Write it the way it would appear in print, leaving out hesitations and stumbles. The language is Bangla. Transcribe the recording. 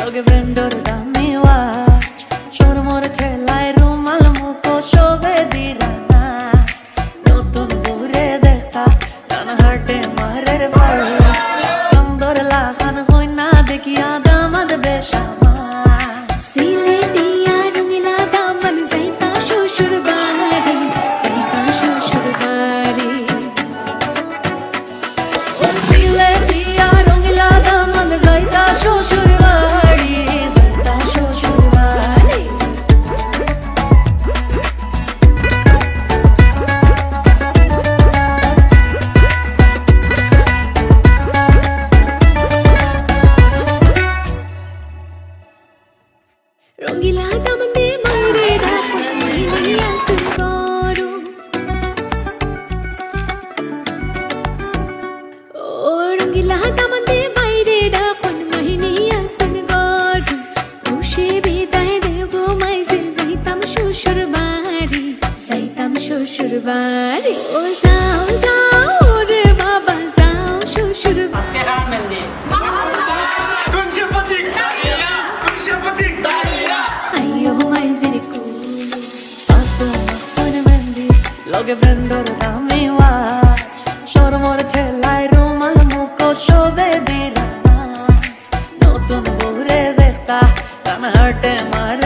লগে ব্র্যান্ডর দামি ওয়াচ সর মোরে ঠেলায় রুমাল মুখো শোভে দিরা নাচ নতুন ঘুরে দেখতা কান হাটে মারের ফাল সুন্দর লাখান হই না দেখিয়া দামাদ বেশামা সিলেটিয়া রঙিলা দামন যাইতা শ্বশুর বাড়ি যাইতা শ্বশুর বাড়ি সিলেটিয়া রঙিলা দামন যাইতা শ্বশুর বাড়ি যাইতা শ্বশুর বাড়ি রঙিলা দামন দে মাইরে রাখো মাইয়া সুগরু ও রঙিলা দামন দে মাইরে রাখো মাইয়া সুগরু খুশি বিদায় দে গো মাইজে যাইতাম শ্বশুর বাড়ি যাইতাম শ্বশুর বাড়ি ও যাও যাও রে বাবা যাও শ্বশুর আজকে কার মেহেন্দি কোন সাংবাদিক কোন সাংবাদিক আইয়ো মাইজের কুল পাতো মাকসুন মেহেন্দি লগে ব্র্যান্ডর দামি ওয়াচ সর মোরে ঠেলায় রুমাল মুখো শোভে দিরা নাচ নতুন ঘুরে দেখতা কান হাটে মারে